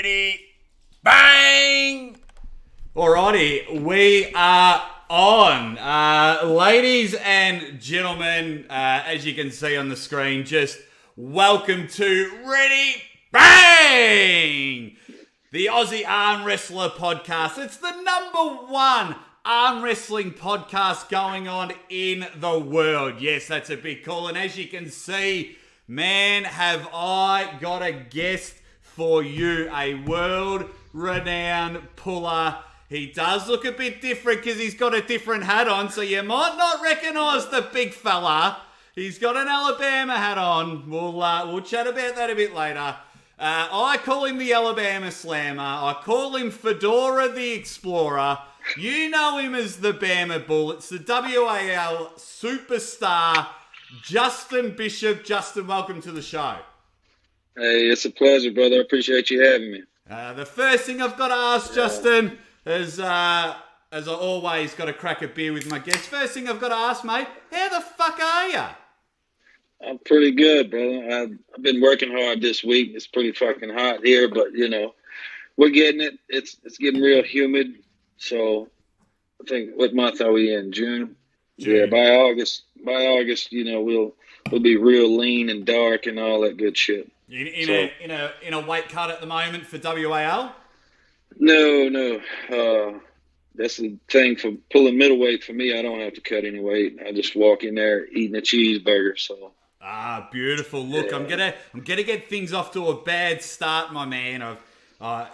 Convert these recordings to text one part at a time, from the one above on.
Ready? Bang! Alrighty, we are on. Ladies and gentlemen, as you can see on the screen, just welcome to Ready? Bang! The Aussie Arm Wrestler Podcast. It's the #1 arm wrestling podcast going on in the world. Yes, that's a big call. And as you can see, man, have I got a guest for you. A world-renowned puller. He does look a bit different because he's got a different hat on, so you might not recognise the big fella. He's got an Alabama hat on. We'll chat about that a bit later. I call him the Alabama Slammer. I call him Fedora the Explorer. You know him as the Bama Bull. It's the WAL Superstar, Justin Bishop. Justin, welcome to the show. Hey, it's a pleasure, brother. I appreciate you having me. The first thing I've got to ask, Justin, is as I always got to crack a beer with my guests. First thing I've got to ask, mate, how the fuck are you? I'm pretty good, brother. I've been working hard this week. It's pretty fucking hot here, but, you know, we're getting it. It's getting real humid. So I think, what month are we in? June? Yeah, by August, you know, we'll be real lean and dark and all that good shit. In a weight cut at the moment for WAL? No. That's the thing for pulling middleweight for me. I don't have to cut any weight. I just walk in there eating a cheeseburger. So. Beautiful. Look, yeah. I'm gonna get things off to a bad start, my man. I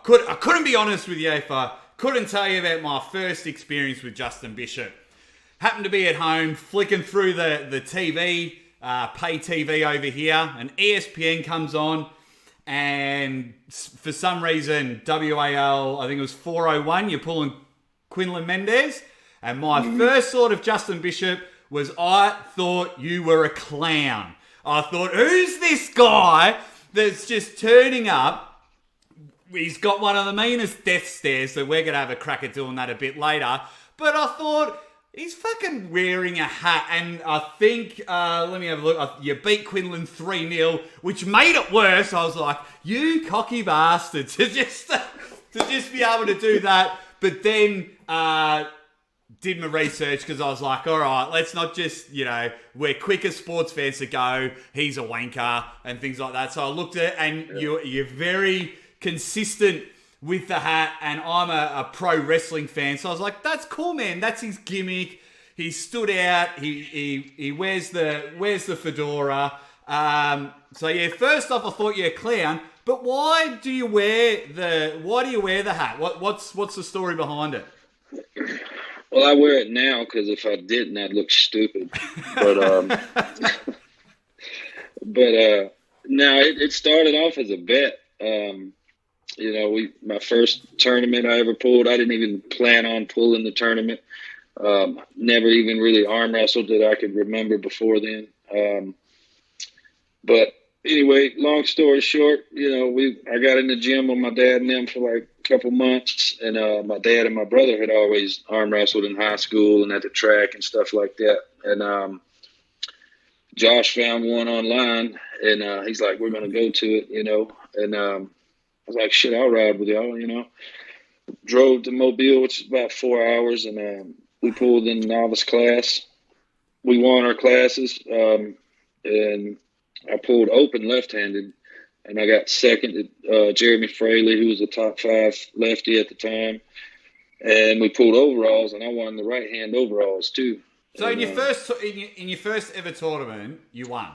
couldn't be honest with you if I couldn't tell you about my first experience with Justin Bishop. Happened to be at home, flicking through the TV, pay TV over here, and ESPN comes on, and for some reason, WAL, I think it was 401, you're pulling Quinlan Mendez, and my first thought of Justin Bishop was I thought you were a clown. I thought, who's this guy that's just turning up? He's got one of the meanest death stares, so we're going to have a crack at doing that a bit later. But I thought, he's fucking wearing a hat, and I think, let me have a look, you beat Quinlan 3-0, which made it worse. I was like, you cocky bastard, to just be able to do that. But then, did my research because I was like, all right, let's not just, we're quick as sports fans to go, he's a wanker and things like that. So I looked at it, and you're very consistent with the hat, and I'm a pro wrestling fan, so I was like, that's cool, man. That's his gimmick. He stood out. He wears the fedora. So yeah, first off, I thought you're a clown, but why do you wear the hat? What's the story behind it? Well, I wear it now because if I didn't, I'd look stupid. But no, it started off as a bet. My first tournament I ever pulled, I didn't even plan on pulling the tournament. Never even really arm wrestled that I could remember before then. But anyway, long story short, I got in the gym with my dad and them for like a couple months, and my dad and my brother had always arm wrestled in high school and at the track and stuff like that. And Josh found one online, and he's like, we're going to go to it, and I was like, shit, I'll ride with y'all, Drove to Mobile, which is about 4 hours, and we pulled in novice class. We won our classes, and I pulled open left-handed, and I got second to Jeremy Fraley, who was a top 5 lefty at the time. And we pulled overalls, and I won the right-hand overalls, too. So in your first ever tournament, you won?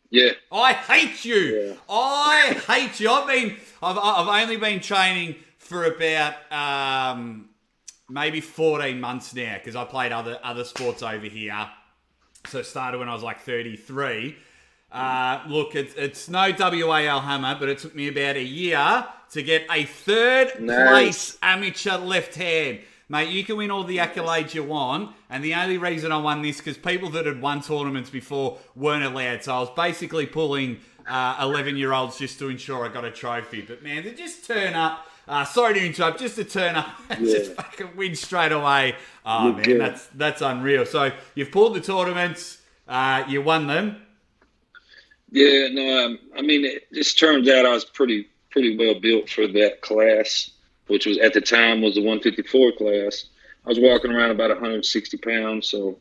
Yeah. I hate you. Yeah. I hate you. I've only been training for about maybe 14 months now because I played other sports over here. So it started when I was like 33. Look, it's no WAL hammer, but it took me about a year to get a third place amateur left hand. Mate, you can win all the accolades you want, and the only reason I won this because people that had won tournaments before weren't allowed. So I was basically pulling 11-year-olds just to ensure I got a trophy. But man, to just turn up, sorry to interrupt, just to turn up and just fucking win straight away. Oh man, that's unreal. So you've pulled the tournaments, you won them. Yeah, no, it just turns out I was pretty pretty well built for that class, which was at the time was the 154 class. I was walking around about 160 pounds, so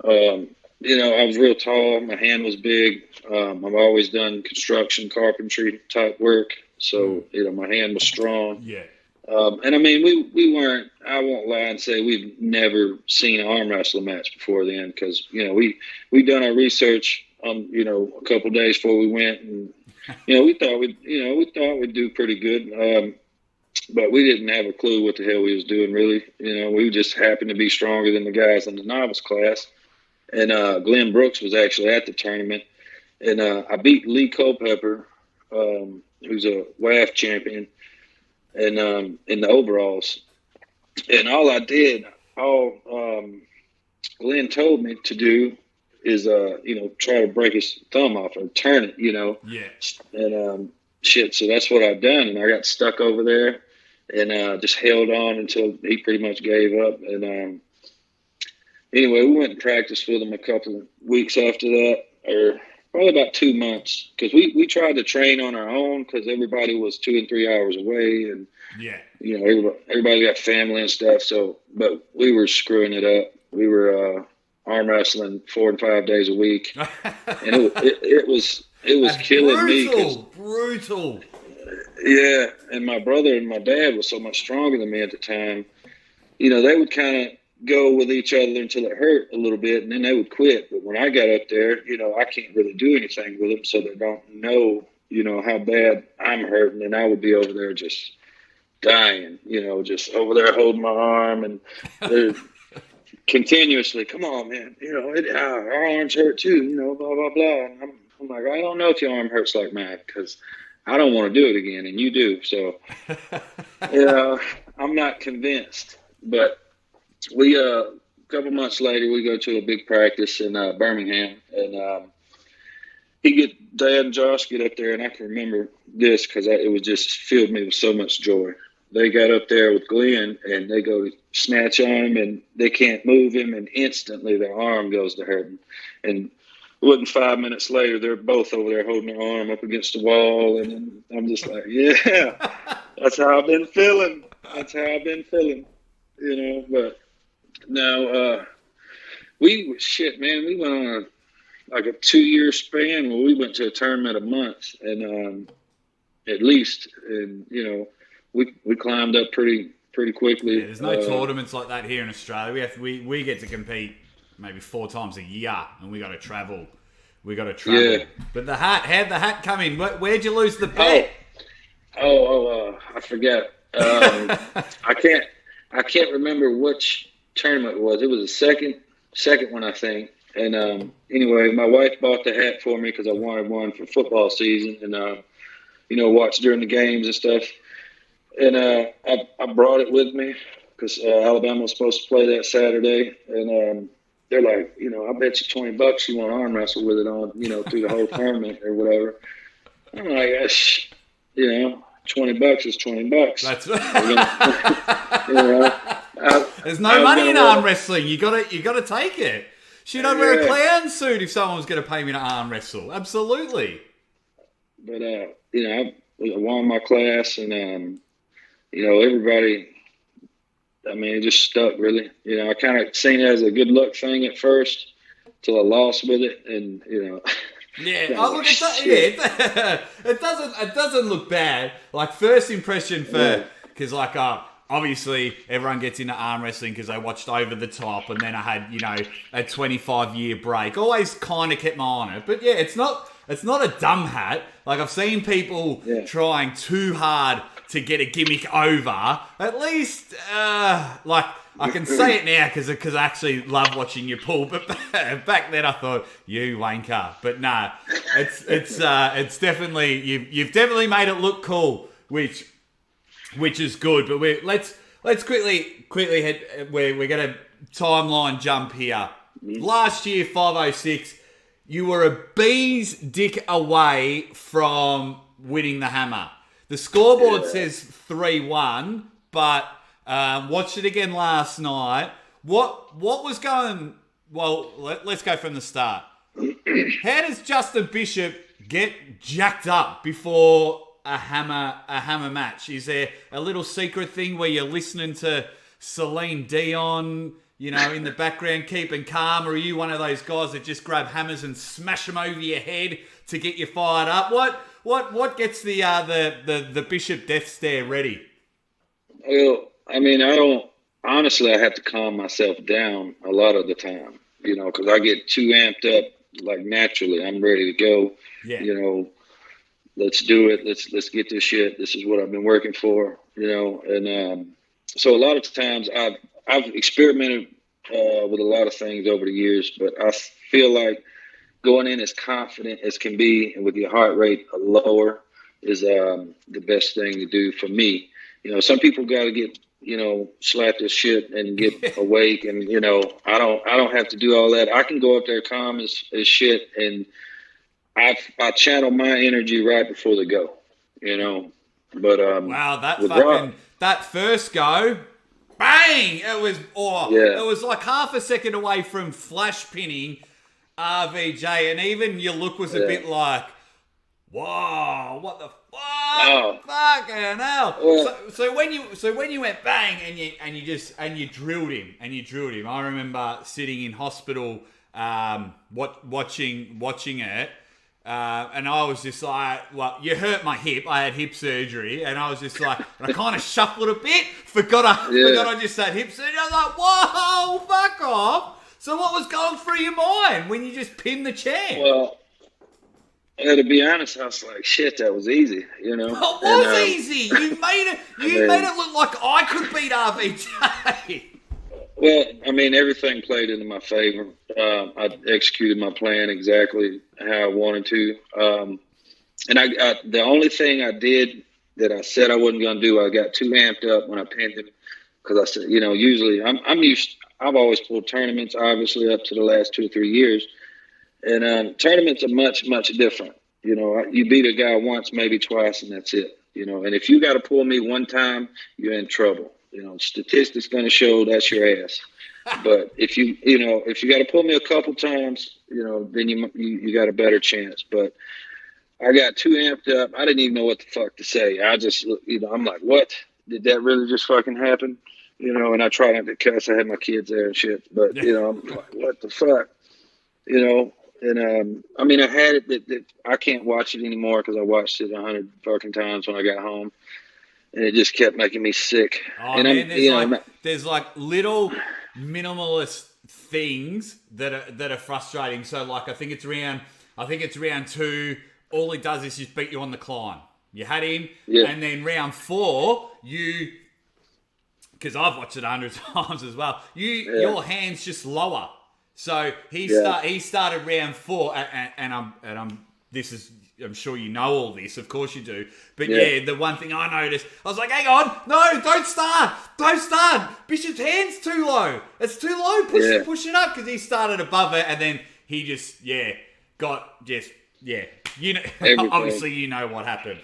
I was real tall. My hand was big. I've always done construction, carpentry type work, so my hand was strong. Yeah. And I mean, we weren't. I won't lie and say we've never seen an arm wrestling match before then, because we done our research on a couple of days before we went, and we thought we'd do pretty good. But we didn't have a clue what the hell we was doing, really. We just happened to be stronger than the guys in the novice class. And Glenn Brooks was actually at the tournament. And I beat Lee Culpepper, who's a WAF champion, and in the overalls. And all Glenn told me to do is, try to break his thumb off or turn it, Yeah. And so that's what I've done. And I got stuck over there and just held on until he pretty much gave up. And anyway, we went and practiced with him a couple of weeks after that, or probably about 2 months, because we tried to train on our own because everybody was 2 and 3 hours away, and everybody got family and stuff. So, but we were screwing it up. We were arm wrestling 4 and 5 days a week, and it was killing me. Brutal. Yeah, and my brother and my dad was so much stronger than me at the time. They would kind of go with each other until it hurt a little bit, and then they would quit. But when I got up there, I can't really do anything with them, so they don't know, how bad I'm hurting, and I would be over there just dying, just over there holding my arm, and they're continuously, come on, man, our arms hurt too, blah, blah, blah. And I'm like, I don't know if your arm hurts like mine, because I don't want to do it again, and you do. So, I'm not convinced. But we, a couple months later, we go to a big practice in Birmingham, and Dad and Josh get up there, and I can remember this because it was just filled me with so much joy. They got up there with Glenn, and they go to snatch on him, and they can't move him, and instantly their arm goes to hurting. And it wasn't 5 minutes later, they're both over there holding their arm up against the wall, and I'm just like, yeah, that's how I've been feeling. But no, we went on a 2-year span where we went to a tournament a month, and at least, and we climbed up pretty quickly. Yeah, there's no tournaments like that here in Australia. We get to compete maybe 4 times a year, and we got to travel. Yeah. But how'd the hat come in? Where'd you lose the bet? I forgot. I can't remember which tournament it was. It was the second one, I think. And anyway, my wife bought the hat for me because I wanted one for football season, and watch during the games and stuff. And I brought it with me because Alabama was supposed to play that Saturday, and they're like, I bet you $20 you want to arm wrestle with it on, through the whole tournament or whatever. I'm like, $20 is $20. That's there's no money in arm wrestling. You gotta take it. Should I wear a clown suit if someone was going to pay me to arm wrestle? Absolutely. But I won my class, and everybody. I mean, it just stuck, really. I kind of seen it as a good luck thing at first, till I lost with it, and Yeah. Oh, look, it doesn't look bad. Like, first impression because obviously everyone gets into arm wrestling because they watched Over the Top, and then I had a 25-year break. Always kind of kept my eye on it, but yeah, it's not a dumb hat. Like, I've seen people trying too hard to get a gimmick over. At least, I can say it now because I actually love watching you pull. But back then I thought, you wanker. But no, it's definitely you've definitely made it look cool, which is good. But let's quickly head. We're gonna timeline jump here. Last year, 506, you were a bee's dick away from winning the hammer. The scoreboard says 3-1, but watched it again last night. What was going... Well, let's go from the start. How does Justin Bishop get jacked up before a hammer match? Is there a little secret thing where you're listening to Celine Dion, you know, in the background, keeping calm, or are you one of those guys that just grab hammers and smash them over your head to get you fired up? What gets the Bishop Death Stare ready? Well, I mean, honestly, I have to calm myself down a lot of the time, you know, because I get too amped up, like naturally. I'm ready to go, you know, let's do it. Let's get this shit. This is what I've been working for, you know. And so a lot of times I've experimented with a lot of things over the years, but I feel like going in as confident as can be and with your heart rate lower is the best thing to do for me. You know, some people got to get, you know, slap this shit and get awake, and you know, I don't have to do all that. I can go up there calm as shit, and I channel my energy right before the go, you know. But wow, that first go, bang! It was like half a second away from flash pinning RVJ, and even your look was a bit like, whoa, what the fuck? Oh, fucking hell! Well, so when you went bang and you drilled him, I remember sitting in hospital, watching it. And I was just like, well, you hurt my hip. I had hip surgery, and I was just like, I kind of shuffled a bit. Forgot I just had hip surgery. I was like, whoa, fuck off. So what was going through your mind when you just pinned the champ? Well, to be honest, I was like, shit, that was easy, you know. It was easy. You made it look like I could beat RVJ. Well, I mean, everything played into my favor. I executed my plan exactly how I wanted to. And I the only thing I did that I said I wasn't going to do, I got too amped up when I pinned him, because I said, you know, usually I've always pulled tournaments, obviously up to the last 2 or 3 years. And tournaments are much, much different. You know, you beat a guy once, maybe twice, and that's it. You know, and if you got to pull me one time, you're in trouble. You know, statistics going to show that's your ass. But if you got to pull me a couple times, you know, then you got a better chance. But I got too amped up. I didn't even know what the fuck to say. I just, you know, I'm like, what? Did that really just fucking happen? You know, and I tried not to cuss. I had my kids there and shit. But, you know, I'm like, what the fuck? You know, and I mean, I had it that I can't watch it anymore because I watched it 100 fucking times when I got home. And it just kept making me sick. Oh, and man, there's like little minimalist things that are frustrating. So like I think it's round 2. All he does is just beat you on the climb. You had him, and then round 4, because I've watched it 100 times as well. Your hands just lower. So he started round 4, and I'm sure you know all this, of course you do. But the one thing I noticed, I was like, hang on, no, don't start. Bishop's hand's too low. It's too low. Push it up, because he started above it, and then he just, you know, obviously you know what happened.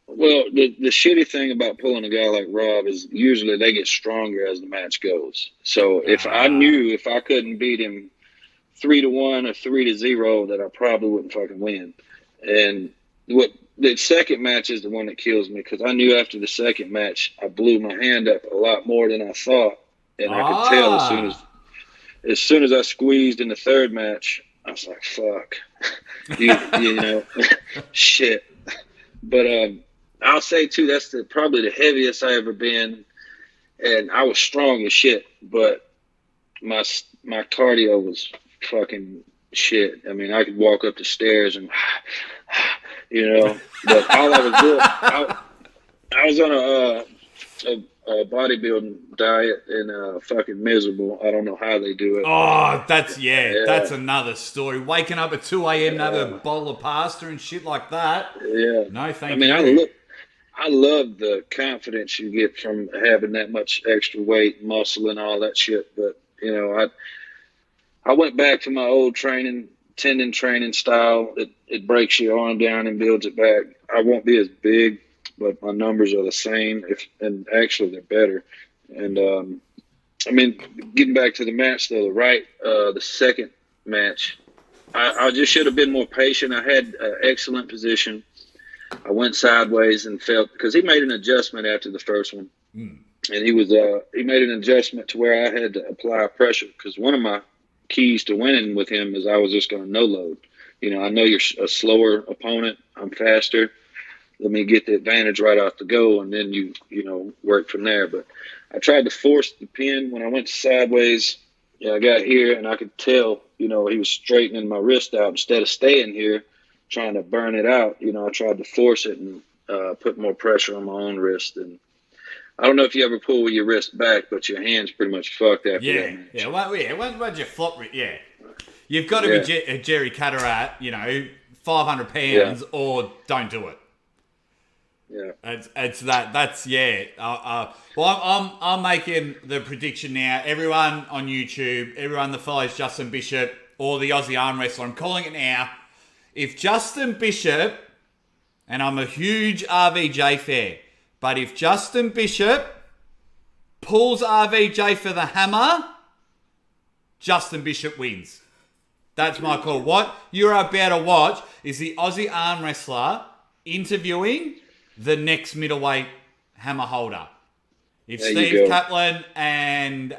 Well, the shitty thing about pulling a guy like Rob is usually they get stronger as the match goes. So if I knew if I couldn't beat him 3-1 or 3-0, that I probably wouldn't fucking win. And the second match is the one that kills me, because I knew after the second match I blew my hand up a lot more than I thought, and I could tell as soon as I squeezed in the third match, I was like, fuck, you know, shit. But I'll say too, that's probably the heaviest I ever been, and I was strong as shit, but my cardio was fucking shit. I mean, I could walk up the stairs and, you know, but all I was doing, I was on a bodybuilding diet and fucking miserable. I don't know how they do it. Oh, that's another story. Waking up at 2 a.m. to have a bowl of pasta and shit like that. Yeah. No, thank you. I mean, I love the confidence you get from having that much extra weight, muscle, and all that shit. But, you know, I went back to my old tendon training style. It breaks your arm down and builds it back. I won't be as big, but my numbers are the same, and actually they're better. And I mean, getting back to the match though, the second match, I just should have been more patient. I had an excellent position. I went sideways and felt, because he made an adjustment after the first one. And he made an adjustment to where I had to apply pressure, because one of my keys to winning with him is I was just going to no load. I know you're a slower opponent. I'm faster. Let me get the advantage right off the go, and then you work from there. But I tried to force the pin when I went sideways. I got here, and I could tell, he was straightening my wrist out instead of staying here trying to burn it out. I tried to force it and put more pressure on my own wrist. And I don't know if you ever pull your wrist back, but your hand's pretty much fucked after that match. Once you flop, you've got to be Jerry Cataract, 500 pounds, or don't do it. Yeah, it's that. That's well, I'm making the prediction now. Everyone on YouTube, everyone that follows Justin Bishop or the Aussie arm wrestler, I'm calling it now. If Justin Bishop, and I'm a huge RVJ fan, but if Justin Bishop pulls RVJ for the hammer, Justin Bishop wins. That's my call. What you're about to watch is the Aussie arm wrestler interviewing the next middleweight hammer holder. If Steve Kaplan and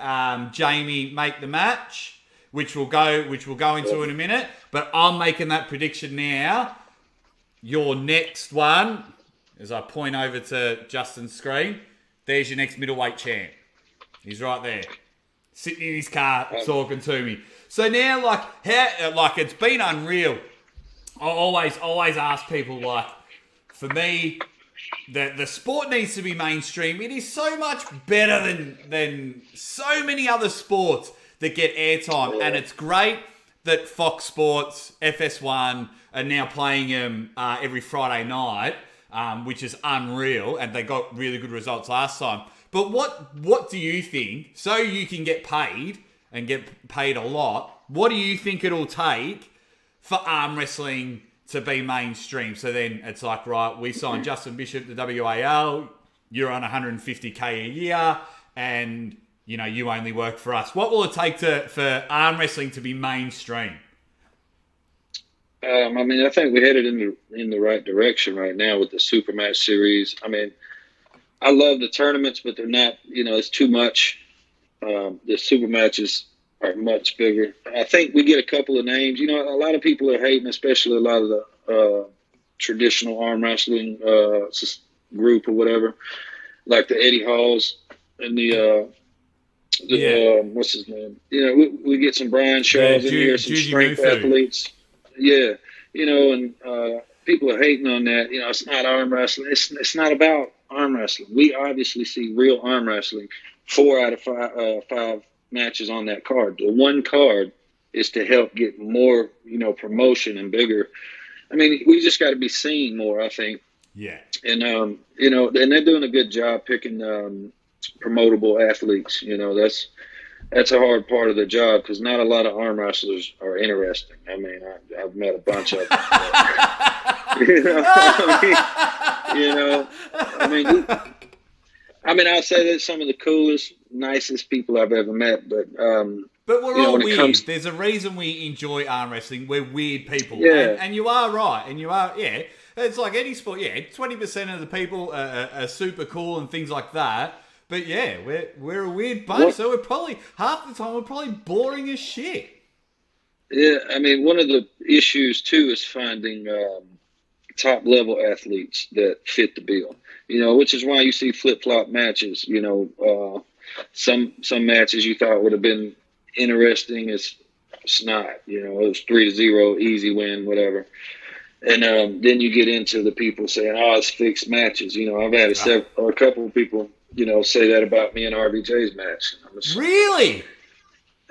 Jamie make the match, which we'll go into in a minute, but I'm making that prediction now. Your next one, as I point over to Justin's screen, there's your next middleweight champ. He's right there, sitting in his car talking to me. So now, it's been unreal. I always ask people, for me, the sport needs to be mainstream. It is so much better than so many other sports that get airtime. And it's great that Fox Sports, FS1 are now playing them every Friday night, which is unreal. And they got really good results last time. But what do you think, so you can get paid and get paid a lot, what do you think it'll take for arm wrestling to be mainstream? So then it's like, right, we signed Justin Bishop to WAL, you're on 150K a year, and you only work for us. What will it take for arm wrestling to be mainstream? I think we're headed in the right direction right now with the Super Match series. I love the tournaments, but they're not, it's too much. The Super Matches are much bigger. I think we get a couple of names. A lot of people are hating, especially a lot of the traditional arm wrestling group or whatever, like the Eddie Halls and the what's his name? We get some Brian Shaws in here, some strength athletes. Yeah, and people are hating on that. It's not arm wrestling. It's not about arm wrestling. We obviously see real arm wrestling 4 out of 5 matches on that card. The one card is to help get more, promotion and bigger. We just got to be seen more, I think. Yeah. And, and they're doing a good job picking promotable athletes. That's a hard part of the job, because not a lot of arm wrestlers are interesting. I've met a bunch of them. I'll say that some of the coolest, nicest people I've ever met, but we're all weird. There's a reason we enjoy arm wrestling. We're weird people. Yeah. And you are right. And you are, yeah. It's like any sport. Yeah, 20% of the people are super cool and things like that. But yeah, we're a weird bunch. So we're probably, half the time, we're probably boring as shit. Yeah, one of the issues, too, is finding top-level athletes that fit the bill. Which is why you see flip-flop matches. Some matches you thought would have been interesting. It's not. It was 3-0, easy win, whatever. And then you get into the people saying, "Oh, it's fixed matches." I've had a couple of people, say that about me and RVJ's match. Really?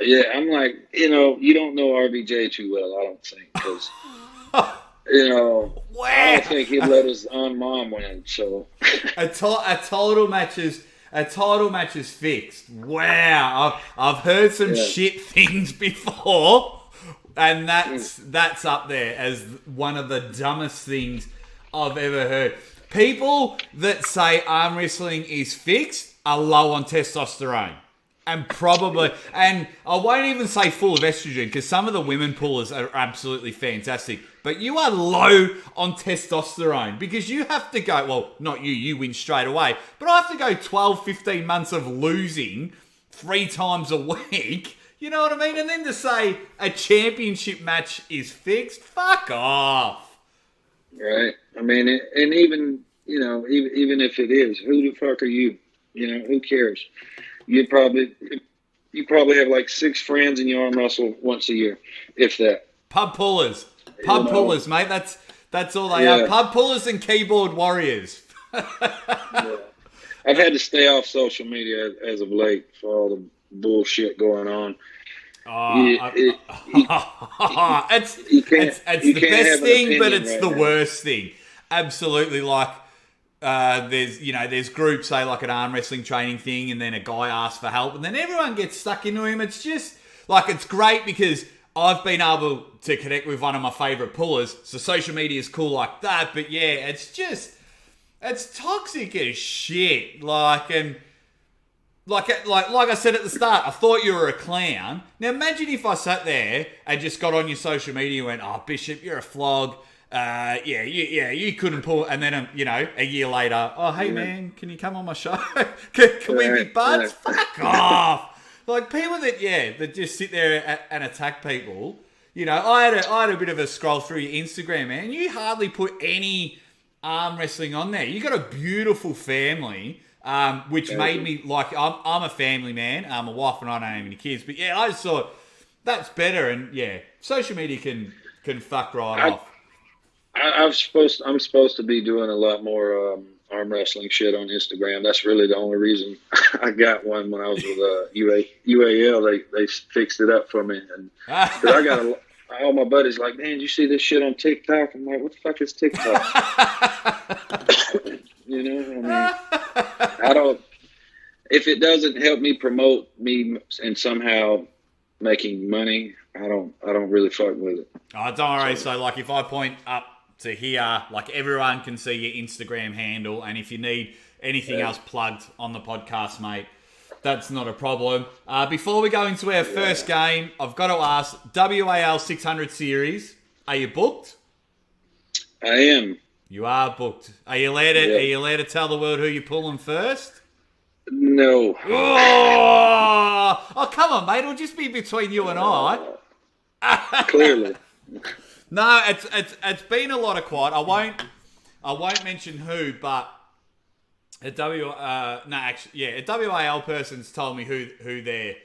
Yeah, I'm like, you don't know RVJ too well, I don't think, because. Wow. I don't think he'd let his own mom win. So a title match is fixed. Wow, I've heard some shit things before, and that's up there as one of the dumbest things I've ever heard. People that say arm wrestling is fixed are low on testosterone. And I won't even say full of estrogen because some of the women pullers are absolutely fantastic. But you are low on testosterone because you have to go, well, not you win straight away. But I have to go 12, 15 months of losing 3 times a week. You know what I mean? And then to say a championship match is fixed, fuck off. Right. I mean, and even, even if it is, who the fuck are you? Who cares? You probably have like 6 friends and you arm wrestle once a year, if that. Pub pullers, mate. That's all they are. Pub pullers and keyboard warriors. Yeah. I've had to stay off social media as of late for all the bullshit going on. It's the best thing, but it's the worst thing. Absolutely, like. There's groups, say like an arm wrestling training thing, and then a guy asks for help, and then everyone gets stuck into him. It's just like, it's great because I've been able to connect with one of my favorite pullers, so social media is cool like that. But yeah, it's toxic as shit. Like I said at the start, I thought you were a clown. Now imagine if I sat there and just got on your social media and went, "Oh, Bishop, you're a flog. You couldn't pull," and then a year later, "Oh, hey man, can you come on my show? can we be buds?" Fuck off! Like people that just sit there and attack people. I had a bit of a scroll through your Instagram, man. You hardly put any arm wrestling on there. You got a beautiful family, which made me like. I'm a family man. My wife and I don't have any kids, but I just thought that's better. And social media can fuck right off. I'm supposed to be doing a lot more arm wrestling shit on Instagram. That's really the only reason I got one when I was with UAL. They fixed it up for me, and cause I got all my buddies like, "Man, you see this shit on TikTok?" I'm like, "What the fuck is TikTok?" I don't. If it doesn't help me promote me and somehow making money, I don't really fuck with it. Oh, don't worry. So like, if I point up to here, like everyone can see your Instagram handle, and if you need anything else plugged on the podcast, mate, that's not a problem. Before we go into our first game, I've got to ask, WAL 600 series, are you booked? I am. You are booked. Are you allowed to tell the world who you're pulling first? No. Oh, come on, mate. It'll just be between you and I. Clearly. No, it's been a lot of quiet. I won't mention who, but a WAL person's told me who they're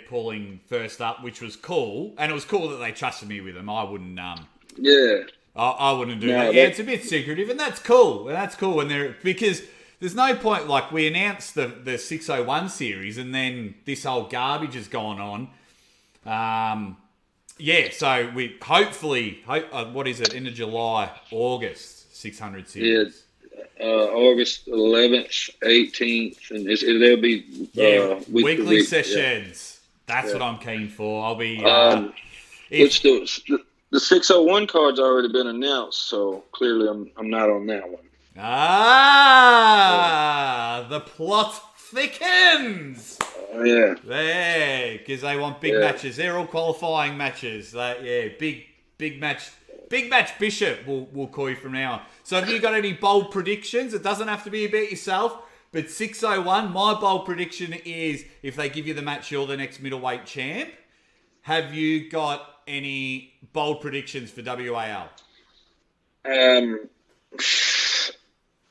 pulling first up, which was cool, and it was cool that they trusted me with them. I wouldn't I wouldn't do that. Yeah, it's a bit secretive, and that's cool. Because there's no point, like, we announced the 601 series, and then this whole garbage has gone on. So we hopefully, what is it, end of July, August, 600 series. Yeah, August 11th, 18th, and it'll be weekly sessions. Yeah. That's what I'm keen for. I'll be... the 601 card's already been announced, so clearly I'm not on that one. The plot thickens. Yeah. There, because they want big matches. They're all qualifying matches. Big match. Big match Bishop will call you from now on. So have you got any bold predictions? It doesn't have to be about yourself, but 601, my bold prediction is if they give you the match, you're the next middleweight champ. Have you got any bold predictions for WAL?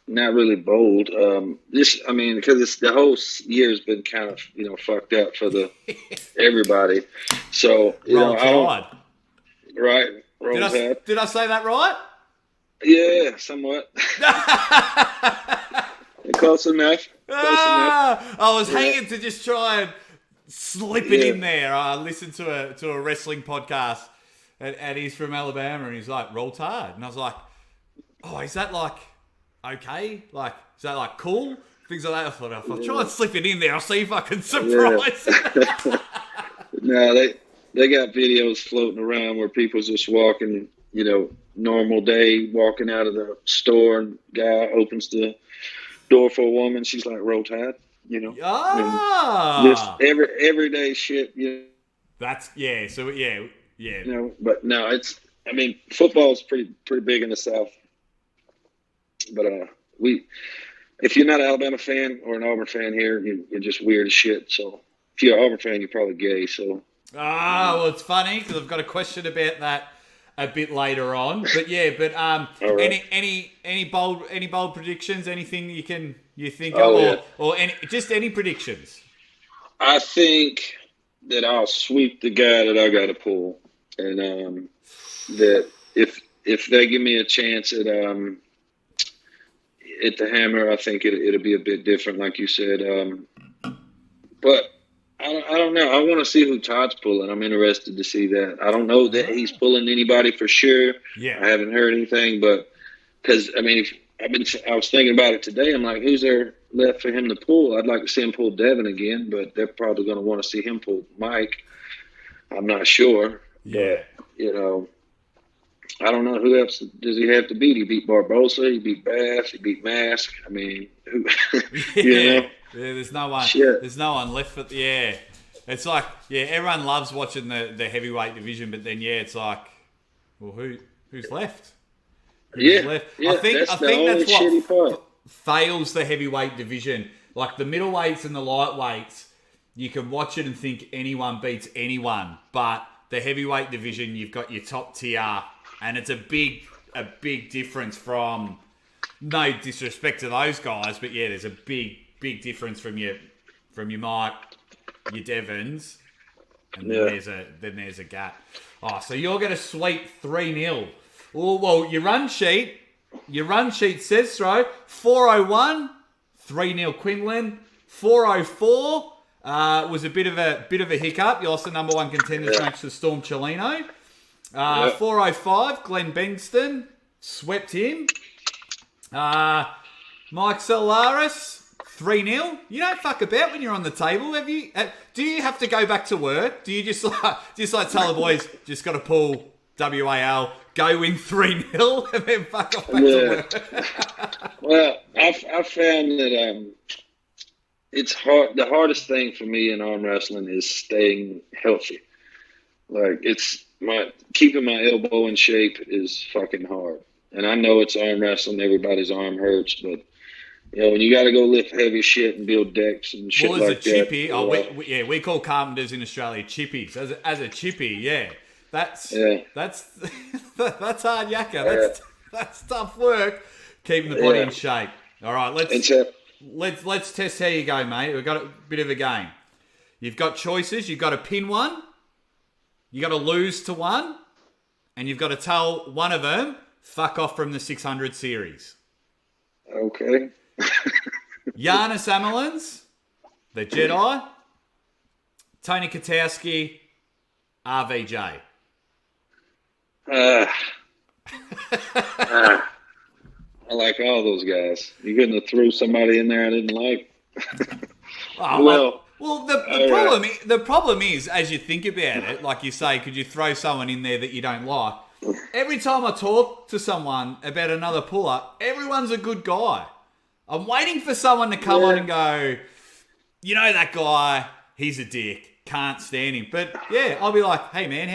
Not really bold. Because the whole year's been kind of fucked up for everybody. So Roll Tide. Right. Roll Tide. Did I say that right? Yeah, somewhat. Close enough. I was hanging to just try and slip it in there. I listened to a wrestling podcast, and he's from Alabama, and he's like, Roll Tide. And I was like, oh, is that like okay? Like, is that like cool? Things like that. I thought, if I try and slip it in there, I'll see if I can surprise it. No, they got videos floating around where people's just walking, normal day, walking out of the store, and guy opens the door for a woman. She's like, Roll Tide. You know, just everyday shit. That's So yeah. You know, but no, football is pretty big in the South. But if you're not an Alabama fan or an Auburn fan here, you're just weird as shit. So if you're an Auburn fan, you're probably gay. So. Well, it's funny because I've got a question about that a bit later on. But right. any bold predictions? Anything you think of, or any predictions? I think that I'll sweep the guy that I got to pull, and that if they give me a chance at the hammer, I think it'll be a bit different, like you said. But I don't know. I want to see who Todd's pulling. I'm interested to see that. I don't know that he's pulling anybody for sure. Yeah, I haven't heard anything, but because I was thinking about it today. I'm like, who's there left for him to pull? I'd like to see him pull Devin again, but they're probably going to want to see him pull Mike. I'm not sure. Yeah, but, I don't know who else does he have to beat. He beat Barbosa. He beat Bass. He beat Mask. I mean, who? Yeah, there's no one. Shit. There's no one left. It's like everyone loves watching the heavyweight division, but then it's like, well, who's left? Who's left? I think that's what fails the heavyweight division. Like the middleweights and the lightweights, you can watch it and think anyone beats anyone, but the heavyweight division, you've got your top tier. And it's a big difference from, no disrespect to those guys, but there's a big difference from your Mike, your Devons, and then there's a gap. Oh, so you're going to sweep 3-0. Oh, well, your run sheet says so. 401, 3-0 Quinlan. 404 was a bit of a hiccup. You lost the number one contenders match to Storm Chelino. 405, Glenn Bengston, swept him. Mike Solaris, 3-0. You don't fuck about when you're on the table, have you? Do you have to go back to work? Do you just tell the boys, just got to pull WAL, go win 3-0, and then fuck off back to work? Well, I found that it's hard. The hardest thing for me in arm wrestling is staying healthy. Like keeping my elbow in shape is fucking hard. And I know it's arm wrestling, everybody's arm hurts, but when you got to go lift heavy shit and build decks and shit like that. Well, as a chippy, we call carpenters in Australia chippies. As a chippy, that's hard yakka. That's tough work. Keeping the body in shape. All right, let's test how you go, mate. We've got a bit of a game. You've got choices. You've got to pin one. You got to lose to one, and you've got to tell one of them, fuck off from the 600 series. Okay. Giannis Amelins, the Jedi, Tony Katowski, RVJ. I like all those guys. You couldn't have threw somebody in there I didn't like. Well, the problem is, as you think about it, like you say, could you throw someone in there that you don't like? Every time I talk to someone about another puller, everyone's a good guy. I'm waiting for someone to come on and go, that guy, he's a dick, can't stand him. But I'll be like, hey man,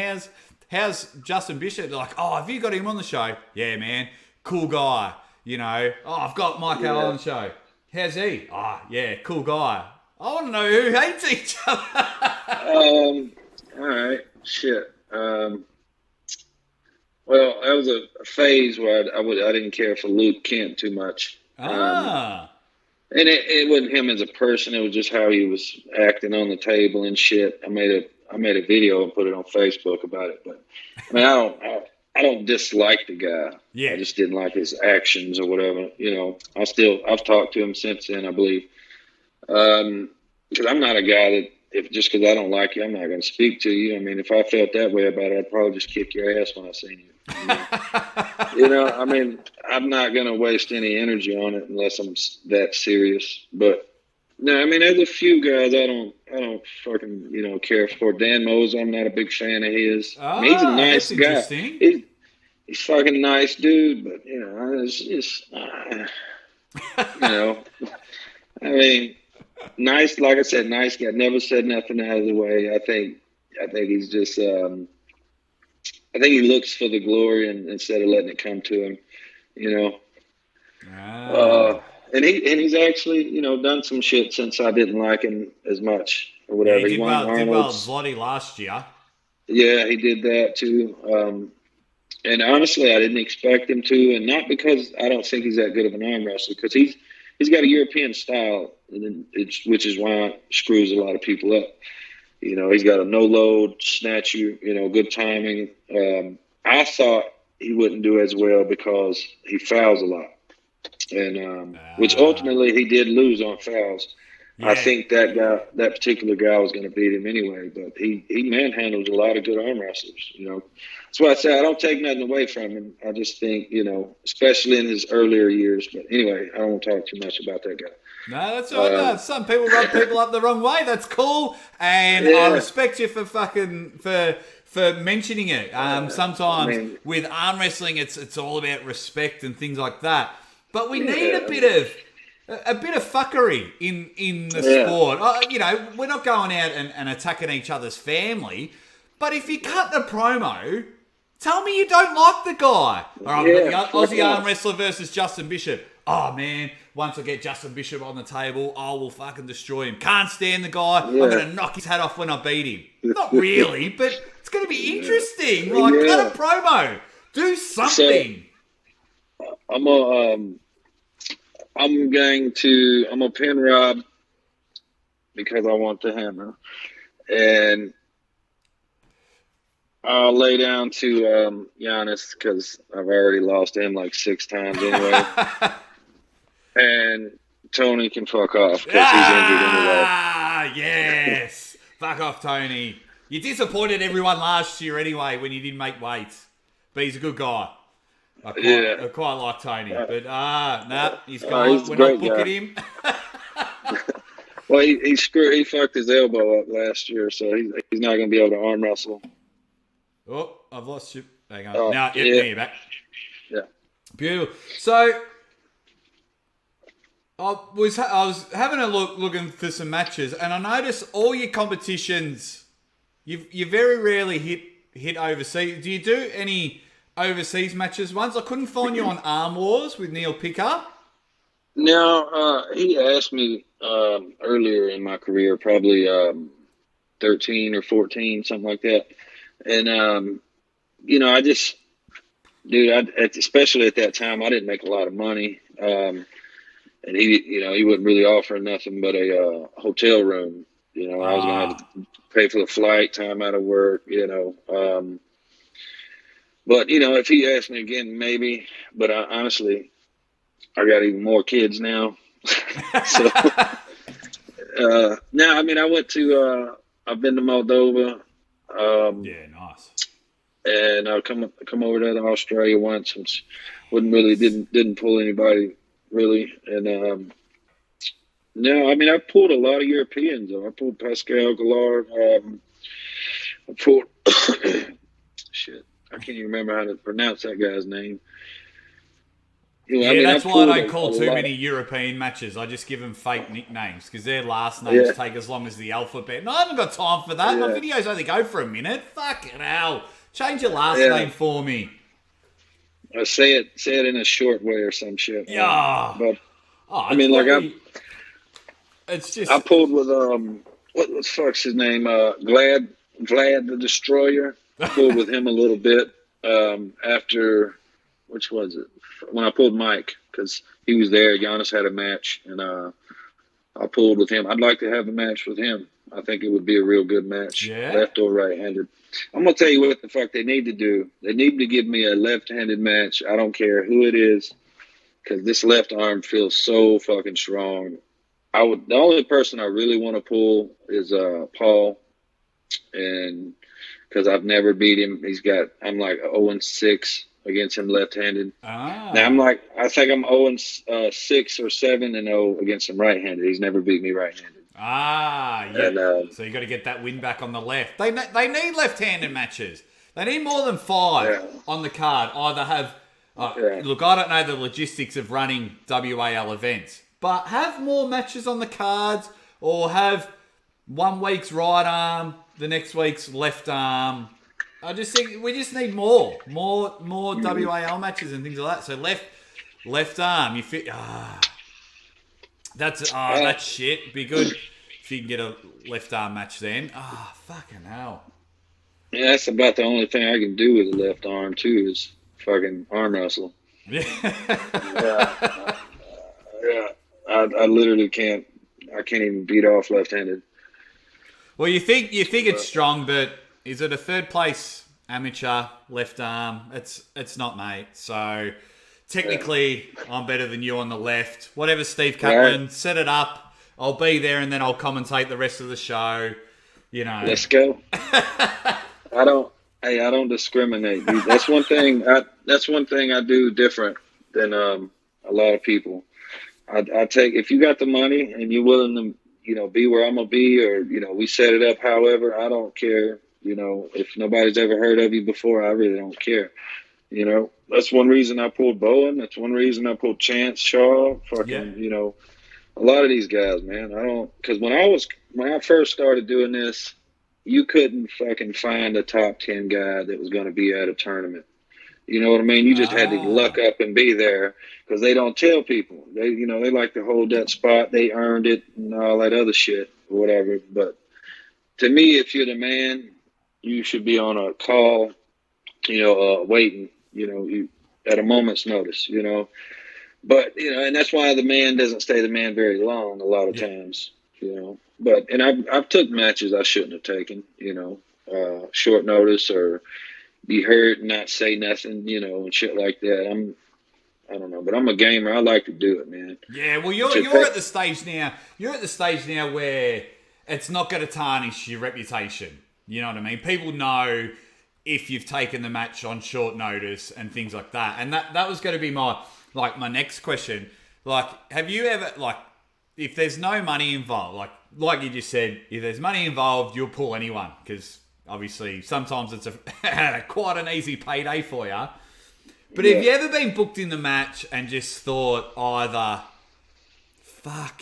how's Justin Bishop? They're like, oh, have you got him on the show? Yeah, man, cool guy. I've got Mike Allen on the show. How's he? Oh, yeah, cool guy. I want to know who hates each other. All right. Shit. Well, that was a phase where I didn't care for Luke Kent too much. And it wasn't him as a person. It was just how he was acting on the table and shit. I made a video and put it on Facebook about it. But I don't dislike the guy. Yeah. I just didn't like his actions or whatever. I've talked to him since then, I believe. Because I'm not a guy that just because I don't like you, I'm not going to speak to you. I mean, if I felt that way about it, I'd probably just kick your ass when I seen you. I'm not going to waste any energy on it unless I'm that serious. But no, there's a few guys I don't fucking care for. Dan Mose, I'm not a big fan of his. He's a nice guy. He's fucking nice dude, but it's just Nice, like I said, nice guy. Never said nothing out of the way. I think he's just. I think he looks for the glory instead of letting it come to him. You know. Ah. And he's actually, done some shit since I didn't like him as much or Yeah, whatever. he He won did well at Arnold's. Zloty last year. Yeah, he did that too. And honestly, I didn't expect him to, and not because I don't think he's that good of an arm wrestler, because he's got a European style, which is why it screws a lot of people up. He's got a no load, snatch you, good timing. I thought he wouldn't do as well because he fouls a lot, and which ultimately he did lose on fouls. I Yeah. think that particular guy was going to beat him anyway, but he manhandles a lot of good arm wrestlers. That's why I say I don't take nothing away from him. I just think, especially in his earlier years. But anyway, I don't want to talk too much about that guy. No, that's all right. No, some people rub people up the wrong way. That's cool, and I Yeah. respect you for mentioning it. Sometimes with arm wrestling, it's all about respect and things like that. But we need a bit of fuckery in the sport. We're not going out and attacking each other's family, but if you cut the promo, tell me you don't like the guy. All right, we've got the Aussie arm wrestler versus Justin Bishop. Oh man, once I get Justin Bishop on the table, I will fucking destroy him. Can't stand the guy. I'm gonna knock his hat off when I beat him. Not really, but it's gonna be interesting. Cut a promo. Do something. So, I'm gonna pin Rob because I want the hammer, and I'll lay down to Giannis because I've already lost him like 6 times anyway. And Tony can fuck off because he's injured anyway. Ah, yes. Fuck off, Tony. You disappointed everyone last year anyway when you didn't make weights. But he's a good guy. I quite like Tony. But, he's gone. He's a We're great not booking guy. him. Well, he fucked his elbow up last year, so he's not going to be able to arm wrestle. Oh, I've lost you. Hang on. Now you're back. Yeah. Beautiful. So, I was having a looking for some matches, and I noticed all your competitions, you very rarely hit overseas. Do you do any overseas matches once? I couldn't find you on Arm Wars with Neil Picker. Now, he asked me earlier in my career, probably 13 or 14, something like that. And, I just, especially at that time, I didn't make a lot of money. And he wasn't really offering nothing but a hotel room. I was going to have to pay for the flight, time out of work, But, if he asked me again, maybe. But honestly, I got even more kids now. So, now, I went to, I've been to Moldova. Yeah, nice. And I'll come over to Australia once, which didn't pull anybody really. And no, I pulled a lot of Europeans. I pulled Pascal Galard. I pulled shit. I can't even remember how to pronounce that guy's name. That's why I don't call too many European matches. I just give them fake nicknames because their last names take as long as the alphabet. And I haven't got time for that. My videos only go for a minute. Fucking hell. Change your last name for me. I say it in a short way or some shit. Yeah. But it's just I pulled with what the fuck's his name? Vlad the Destroyer. I pulled with him a little bit after which was it? When I pulled Mike because he was there. Giannis had a match, and I pulled with him. I'd like to have a match with him. I think it would be a real good match, left or right-handed. I'm gonna tell you what the fuck they need to do. They need to give me a left-handed match. I don't care who it is, because this left arm feels so fucking strong. The only person I really want to pull is Paul, and because I've never beat him. I'm like 0-6 against him left-handed. Now I think I'm 0-6 or 7-0 against him right-handed. He's never beat me right-handed. And, so you got to get that win back on the left. They need left-handed matches. They need more than 5 on the card. Either have look, I don't know the logistics of running WAL events, but have more matches on the cards, or have 1 week's right arm, the next week's left arm. I just think we just need more WAL matches and things like that. So left arm, you fit. That's shit. Be good if you can get a left arm match then. Fucking hell. Yeah, that's about the only thing I can do with the left arm too is fucking arm wrestle. Yeah. Yeah. I literally can't. I can't even beat off left-handed. Well, you think it's strong, but is it a third place amateur left arm? It's not, mate. So technically, I'm better than you on the left. Whatever, Steve Catlin, set it up. I'll be there, and then I'll commentate the rest of the show. You know. Let's go. I don't discriminate, dude. That's one thing I do different than a lot of people. I take, if you got the money and you're willing to, be where I'm gonna be, or we set it up. However, I don't care. If nobody's ever heard of you before, I really don't care. That's one reason I pulled Bowen. That's one reason I pulled Chance Shaw. A lot of these guys, man. Because when I first started doing this, you couldn't fucking find a top 10 guy that was going to be at a tournament. You know what I mean? You just had to luck up and be there, because they don't tell people. They like to hold that spot. They earned it and all that other shit or whatever. But to me, if you're the man, you should be on a call, waiting, at a moment's notice, But, and that's why the man doesn't stay the man very long a lot of times, But, and I've took matches I shouldn't have taken, short notice or be hurt and not say nothing, and shit like that. I don't know, but I'm a gamer. I like to do it, man. Yeah, well, you're at the stage now. You're at the stage now where it's not going to tarnish your reputation. You know what I mean? People know if you've taken the match on short notice and things like that. And that was going to be my next question. Like, have you ever, if there's no money involved, like you just said, if there's money involved, you'll pull anyone, because obviously sometimes it's quite an easy payday for you. But have you ever been booked in the match and just thought either, fuck,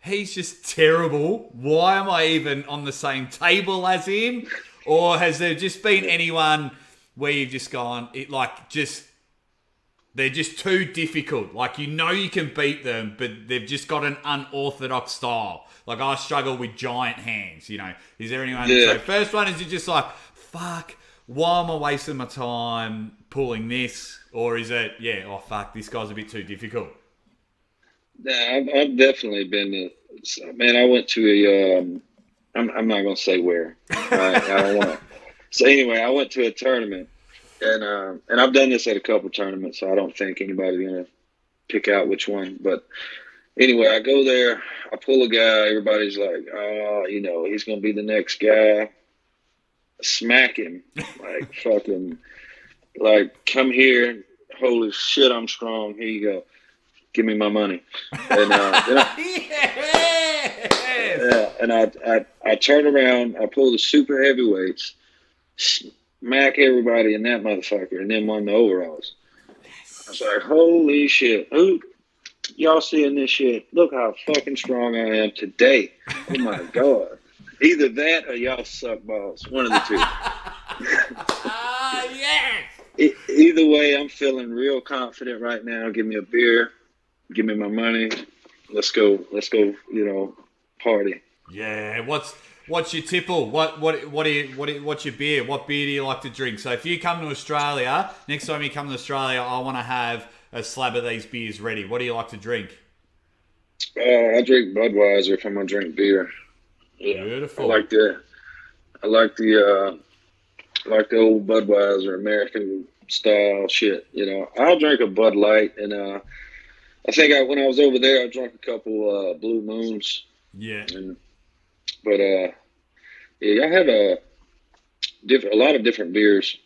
he's just terrible, why am I even on the same table as him? Or has there just been anyone where you've just gone, they're just too difficult. You can beat them, but they've just got an unorthodox style. Like, I struggle with giant hands, Is there anyone? Yeah. So first one is, you just fuck, why am I wasting my time pulling this? Or is it, fuck, this guy's a bit too difficult? Yeah, I've definitely been I went to a, I'm not going to say where. I don't want to. So anyway, I went to a tournament. And I've done this at a couple tournaments, so I don't think anybody's going to pick out which one. But anyway, I go there, I pull a guy, everybody's like, he's going to be the next guy. Smack him. Fucking, come here. Holy shit, I'm strong. Here you go. Give me my money. And I turn around, I pull the super heavyweights, smack everybody in that motherfucker, and then won the overalls. I was like, holy shit. Who y'all seeing this shit? Look how fucking strong I am today. Oh my God. Either that or y'all suck balls. One of the two. Yes. Either way, I'm feeling real confident right now. Give me a beer. Give me my money. Let's go, party. Yeah. What's your tipple? What's your beer? What beer do you like to drink? So if you come to Australia, next time you come to Australia, I want to have a slab of these beers ready. What do you like to drink? I drink Budweiser if I'm gonna drink beer. Yeah, beautiful. I like the old Budweiser American style shit. I'll drink a Bud Light, and I think when I was over there, I drank a couple Blue Moons. Yeah. But I have a lot of different beers.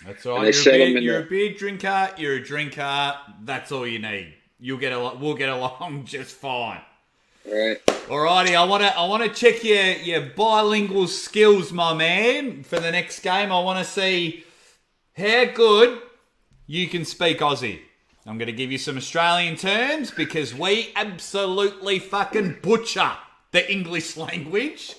That's all right. You're a beer drinker. You're a drinker. That's all you need. We'll get along just fine. All right. Alrighty. I want to check your bilingual skills, my man. For the next game, I want to see how good you can speak Aussie. I'm going to give you some Australian terms because we absolutely fucking butcher the English language.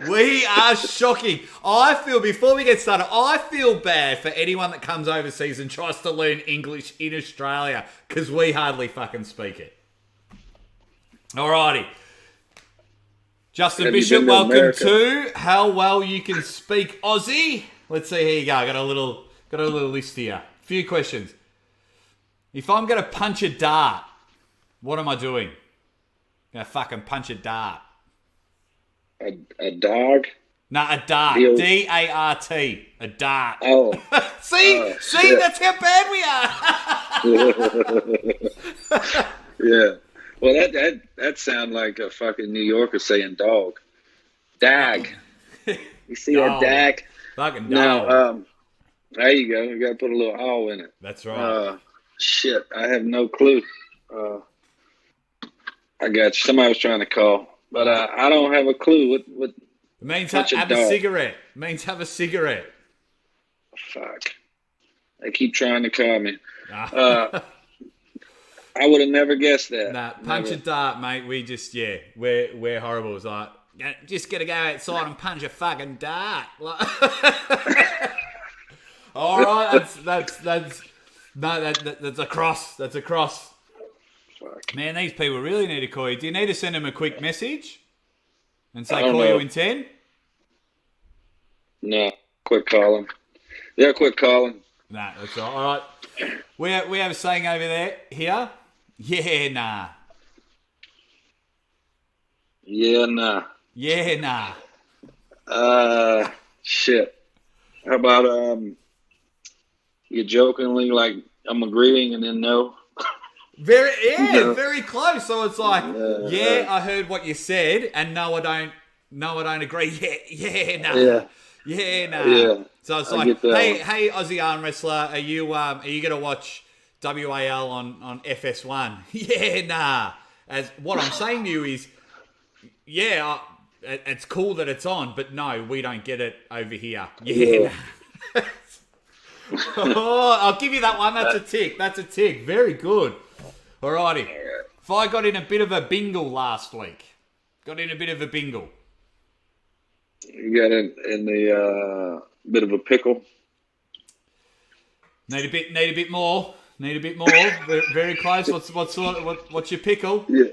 We are shocking. I feel, before we get started, I feel bad for anyone that comes overseas and tries to learn English in Australia because we hardly fucking speak it. Alrighty. Justin Bishop, welcome to How Well You Can Speak Aussie. Let's see, here you go. I got a little list here. A few questions. If I'm going to punch a dart, what am I doing? Going to fucking punch a dart. A dog? No, a dart. D-A-R-T. A dart. Oh. See, shit. That's how bad we are. Yeah. Well, that sounds like a fucking New Yorker saying dog. Dag. You see that dag? Fucking dog. No, there you go. You got to put a little "ow" in it. That's right. Shit, I have no clue. I got you. Somebody was trying to call. But I don't have a clue. What it means have a cigarette. It means have a cigarette. Fuck. They keep trying to call me. I would have never guessed that. Nah, punch a dart, mate. We just, we're horrible. It's like, just gotta go outside and punch a fucking dart. All right, that's a cross. That's a cross. Fuck. Man, these people really need to call you. Do you need to send them a quick message and say call you in 10? No, quit calling. Yeah, quit calling. Nah, that's all right. We have a saying over here. Yeah, nah. Yeah, nah. Yeah, nah. Shit. How about you jokingly like I'm agreeing and then no? Very close. So it's like, I heard what you said, and no, I don't agree. Nah. Nah. Yeah. So it's like, hey, Aussie arm wrestler, are you gonna watch WAL on FS1? Yeah, nah. As what I'm saying to you is, it's cool that it's on, but no, we don't get it over here. Yeah. Nah. I'll give you that one. That's a tick. Very good. Alrighty. If I got in a bit of a bingle last week. You got in the bit of a pickle. Need a bit more. Very, very close. What's your pickle? Yeah.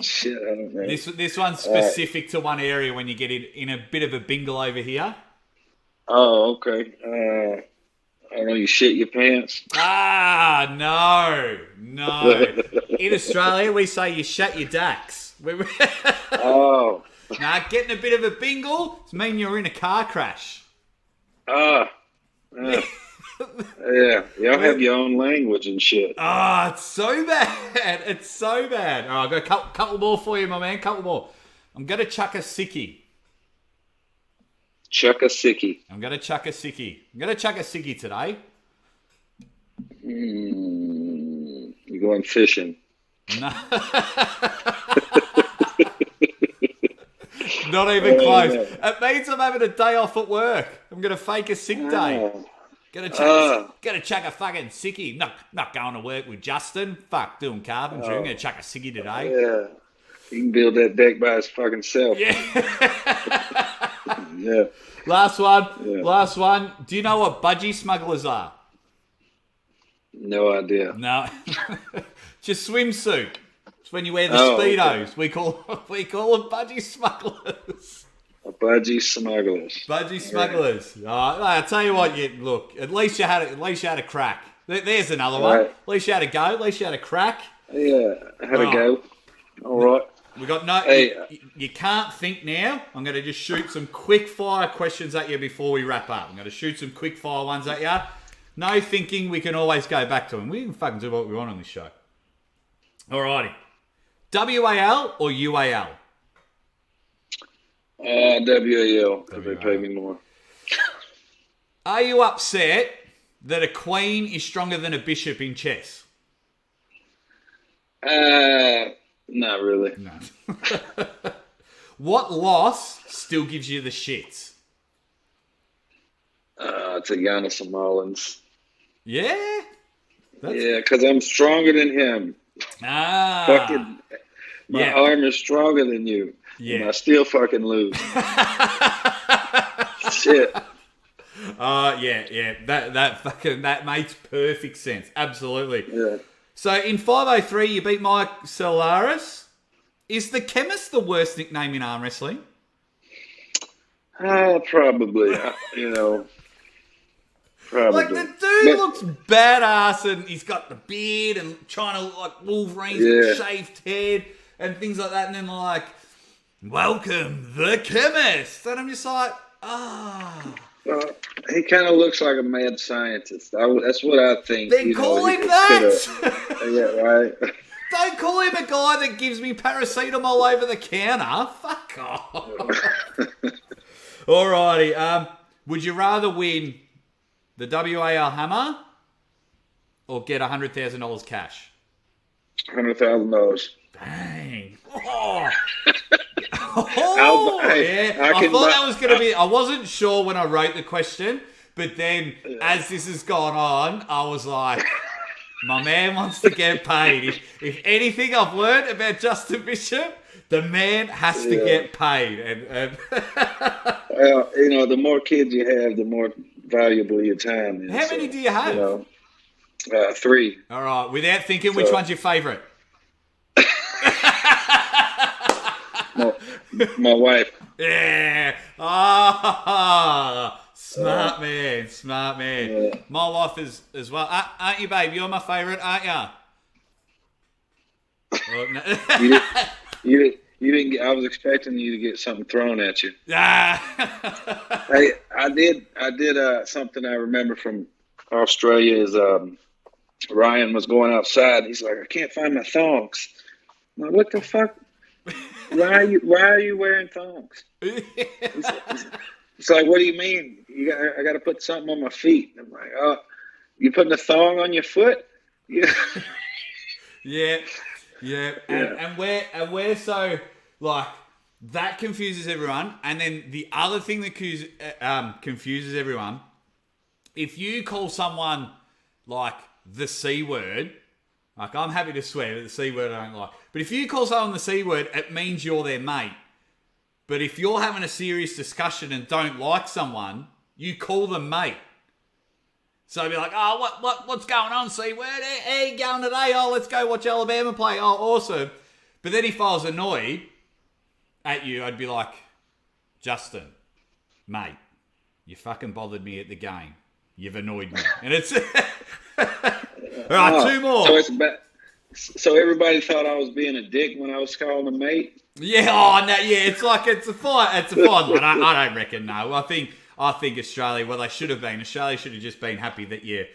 Shit, I don't know. This one's specific to one area when you get in a bit of a bingle over here. Oh, okay. I don't know, you shit your pants? No. In Australia, we say you shut your dacks. Oh. Nah, getting a bit of a bingle means you're in a car crash. Yeah, y'all have your own language and shit. It's so bad. All right, I've got a couple more for you, my man. Couple more. I'm going to chuck a sickie. Chuck a sickie. I'm going to chuck a sickie today. You going fishing? No. Not even close. It means I'm having a day off at work. I'm going to fake a sick day. Gonna chuck a fucking sickie. Not going to work with Justin. Fuck, doing carpentry. I'm going to chuck a sickie today. Yeah. He can build that deck by his fucking self. Yeah. Yeah. Last one. Do you know what budgie smugglers are? No idea. No. Just swimsuit. It's when you wear the Speedos. Okay. We call them budgie smugglers. Budgie smugglers. Budgie smugglers. Right. I'll tell you what. Look. At least you had a crack. There's another one. Right. At least you had a go. At least you had a crack. Yeah, I had a go. All right. We got no. Hey. You can't think now. I'm going to just shoot some quick fire questions at you before we wrap up. I'm going to shoot some quick fire ones at you. No thinking. We can always go back to them. We can fucking do what we want on this show. Alrighty. WAL or UAL? WAL, because they pay me more. Are you upset that a queen is stronger than a bishop in chess? Not really. No. What loss still gives you the shits? To Giannis and Mullins. Yeah? Yeah, because I'm stronger than him. Fucking, my arm is stronger than you. Yeah. And I still fucking lose. Shit. Yeah. That makes perfect sense. Absolutely. Yeah. So in 503, you beat Mike Solaris. Is the Chemist the worst nickname in arm wrestling? Probably. Probably. Like, the dude looks badass, and he's got the beard and trying to look like Wolverine's shaved head and things like that. And then like, welcome the Chemist. And I'm just like, he kind of looks like a mad scientist. That's what I think. Then call him that. Yeah, right. Don't call him a guy that gives me paracetamol over the counter. Fuck off. Alrighty. Would you rather win the WAL Hammer or get $100,000 cash? $100,000. Bang. Oh. I thought that was going to be... I wasn't sure when I wrote the question, but then as this has gone on, I was like... My man wants to get paid. If anything I've learned about Justin Bishop, the man has to get paid. And well, the more kids you have, the more valuable your time is. How many do you have? 3. All right. Without thinking, which one's your favourite? My wife. Yeah. Smart man. Yeah. My wife is as well. Aren't you, babe? You're my favourite, aren't you? Oh, no. You didn't get. I was expecting you to get something thrown at you. Hey, I did something I remember from Australia is Ryan was going outside. He's like, I can't find my thongs. I'm like, what the fuck? Why are you wearing thongs? It's like, what do you mean? I got to put something on my feet. I'm like, oh, you putting a thong on your foot? Yeah. Yeah. And we're so like that confuses everyone. And then the other thing that confuses everyone, if you call someone like the C word, like I'm happy to swear, but the C word I don't like. But if you call someone the C word, it means you're their mate. But if you're having a serious discussion and don't like someone, you call them mate. So I'd be like, oh, what's going on, C-word? How you going today? Oh, let's go watch Alabama play. Oh, awesome. But then if I was annoyed at you, I'd be like, Justin, mate, you fucking bothered me at the game. You've annoyed me. And it's... All right, 2 more. So everybody thought I was being a dick when I was calling a mate? Yeah, it's a fine. It's a fine one. I don't reckon, no. I think Australia, well, they should have been. Australia should have just been happy that you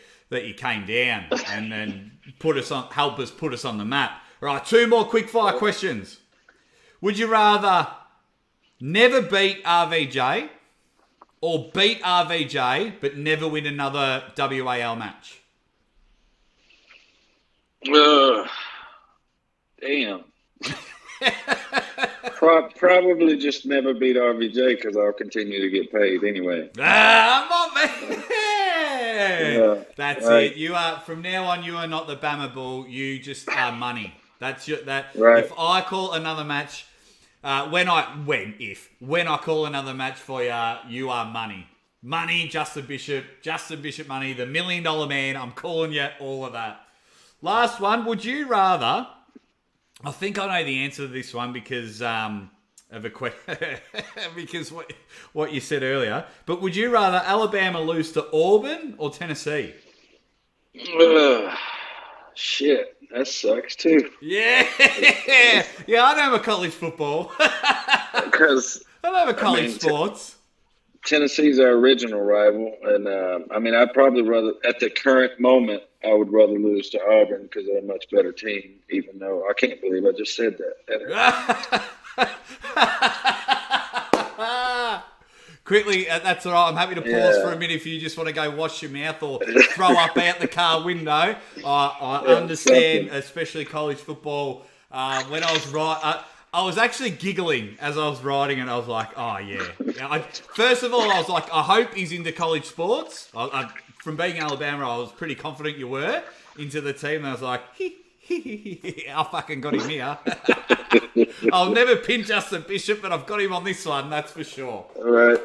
came down and then help us put us on the map. All right, 2 more quick fire questions. Would you rather never beat RVJ or beat RVJ but never win another WAL match? Damn. Probably just never beat RVJ because I'll continue to get paid anyway. My man. Yeah, that's right. It. You are from now on. You are not the Bama Bull. You just are money. That's that. Right. If I call another match, when I call another match for you, you are money. Money, Justin Bishop money, the $1 million man. I'm calling you all of that. Last one. Would you rather? I think I know the answer to this one because of because what you said earlier. But would you rather Alabama lose to Auburn or Tennessee? Shit, that sucks too. Yeah, I know my college football. Because I know my college sports. Tennessee's our original rival, and I'd probably rather, at the current moment, I would rather lose to Auburn because they're a much better team, even though I can't believe I just said that. Quickly, that's all right. I'm happy to pause for a minute if you just want to go wash your mouth or throw up out the car window. I understand, especially college football. When I was I was actually giggling as I was writing it. I was like, oh, yeah. First of all, I was like, I hope he's into college sports. from being Alabama, I was pretty confident you were into the team. And I was like, I fucking got him here. I'll never pin Justin Bishop, but I've got him on this one, that's for sure. All right.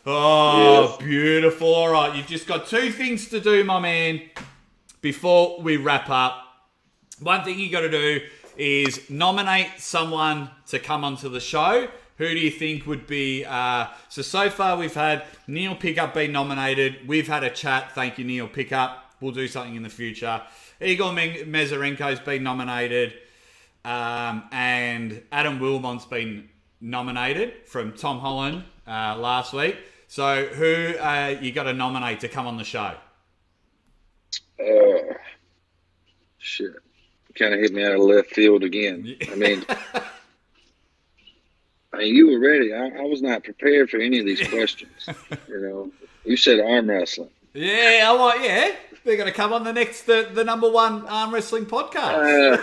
Oh, yes. Beautiful. All right, you've just got 2 things to do, my man, before we wrap up. One thing you got to do is nominate someone to come onto the show. Who do you think would be... So far we've had Neil Pickup be nominated. We've had a chat. Thank you, Neil Pickup. We'll do something in the future. Igor Mezarenko's been nominated. And Adam Wilmont's been nominated from Tom Holland last week. So who you got to nominate to come on the show? Shit. Kind of hit me out of left field again. I mean, you were ready. I was not prepared for any of these questions. You know, you said arm wrestling. Yeah, they're going to come on the next, the number one arm wrestling podcast.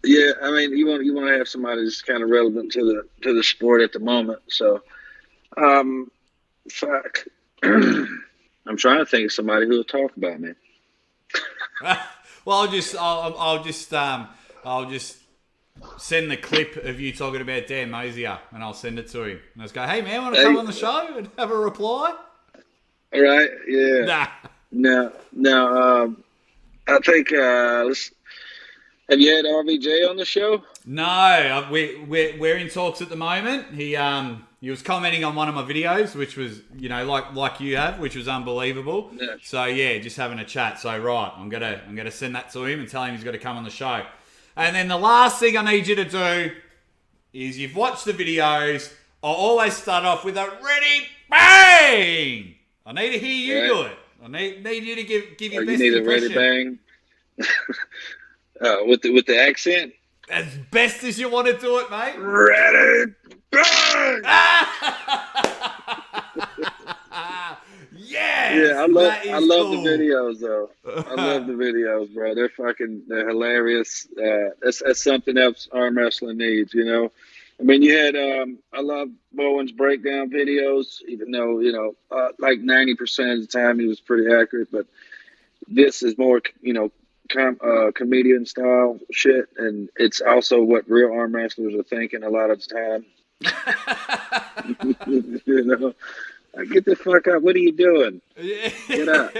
Yeah, I mean, you want to have somebody that's kind of relevant to the sport at the moment. So, fuck. I'm trying to think of somebody who will talk about me. Well, I'll just send the clip of you talking about Dan Mosier, and I'll send it to him. And I'll just go, hey man, want to come on the show and have a reply? All right, yeah. Nah. No. I think have you had RVJ on the show? No, we're in talks at the moment. He was commenting on one of my videos, which was, you know, like you have, which was unbelievable. Yeah. So yeah, just having a chat. So right, I'm gonna send that to him and tell him he's got to come on the show. And then the last thing I need you to do is you've watched the videos. I always start off with a ready bang. I need to hear you do it. I need you to give your best impression. You need a ready bang. With the accent? As best as you want to do it, mate. Ready, bang! Yes! Yeah, I love the videos though. I love the videos, bro. They're hilarious. That's something else arm wrestling needs, you know. I mean, you had I love Bowen's breakdown videos, even though, you know, like 90% of the time he was pretty accurate, but this is more, you know, comedian style shit, and it's also what real arm wrestlers are thinking a lot of the time. You know, like, get the fuck up. What are you doing? Get up.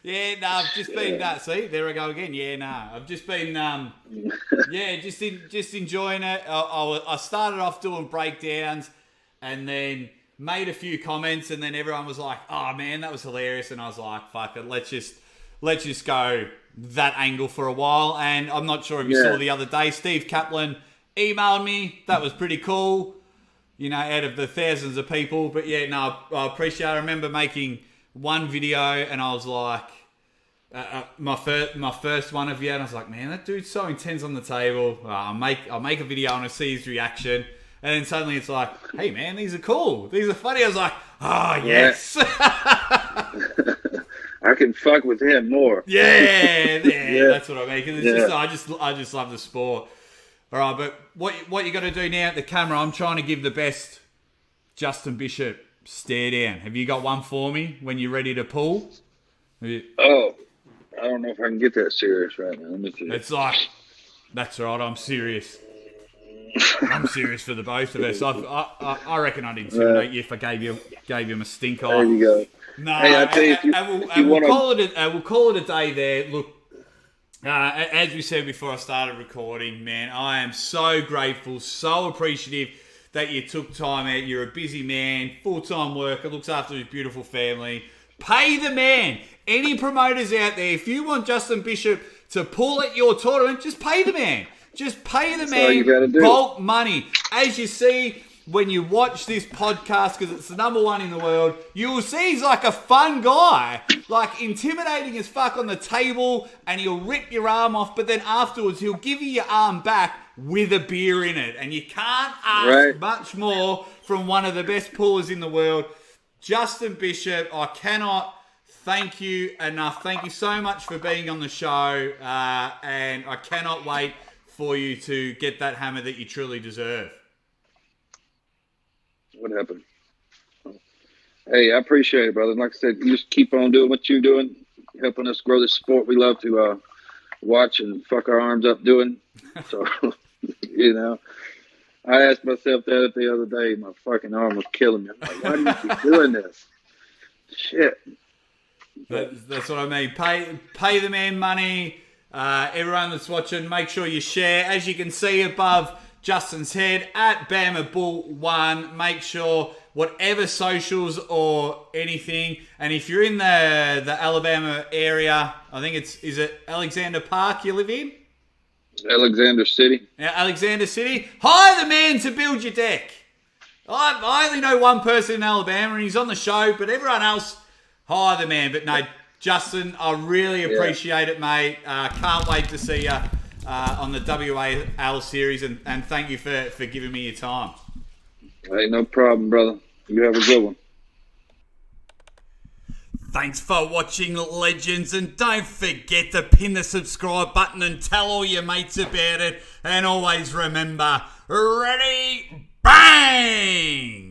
Yeah, no, I've just been see, there I go again. Yeah, no, I've just been just enjoying it. I started off doing breakdowns, and then made a few comments, and then everyone was like, "Oh man, that was hilarious," and I was like, "Fuck it, let's just go that angle for a while." And I'm not sure if you saw the other day, Steve Kaplan emailed me. That was pretty cool, you know, out of the thousands of people. But yeah, no, I appreciate it. I remember making one video and I was like, my first one of you, and I was like, man, that dude's so intense on the table. I'll make a video and I'll see his reaction. And then suddenly it's like, hey man, these are cool. These are funny. I was like, oh yes. I can fuck with him more. Yeah, that's what I mean. Cause it's I just love the sport. All right, but what you got to do now at the camera? I'm trying to give the best Justin Bishop stare down. Have you got one for me when you're ready to pull? Oh, I don't know if I can get that serious right now. Let me see. It's like, that's right. I'm serious. I'm serious for the both of us. I reckon I'd intimidate you if I gave him a stink eye. There you go. No, hey, I tell you, we'll call it a day there. Look, as we said before I started recording, man, I am so grateful, so appreciative that you took time out. You're a busy man, full-time worker, looks after his beautiful family. Pay the man. Any promoters out there, if you want Justin Bishop to pull at your tournament, just pay the man. Just pay the man bulk money. As you see, when you watch this podcast, because it's the number one in the world, you will see he's like a fun guy. Like intimidating as fuck on the table, and he'll rip your arm off, but then afterwards he'll give you your arm back with a beer in it. And you can't ask much more from one of the best pullers in the world. Justin Bishop, I cannot thank you enough. Thank you so much for being on the show, and I cannot wait for you to get that hammer that you truly deserve. What happened? Hey, I appreciate it, brother. Like I said, you just keep on doing what you're doing, helping us grow this sport we love to watch and fuck our arms up doing. So, you know, I asked myself that the other day. My fucking arm was killing me. I'm like, why do you keep doing this? Shit. That's what I mean. Pay the man money. Everyone that's watching, make sure you share. As you can see above Justin's head, at Bama Bull 1, make sure whatever socials or anything. And if you're in the Alabama area, I think is it Alexander Park you live in? Alexander City. Yeah, Alexander City. Hire the man to build your deck. I only know one person in Alabama and he's on the show, but everyone else, hire the man. But no, Justin, I really appreciate it, mate. Can't wait to see you on the WAL series, and thank you for giving me your time. Hey, no problem, brother. You have a good one. Thanks for watching, legends, and don't forget to pin the subscribe button and tell all your mates about it. And always remember, ready, bang!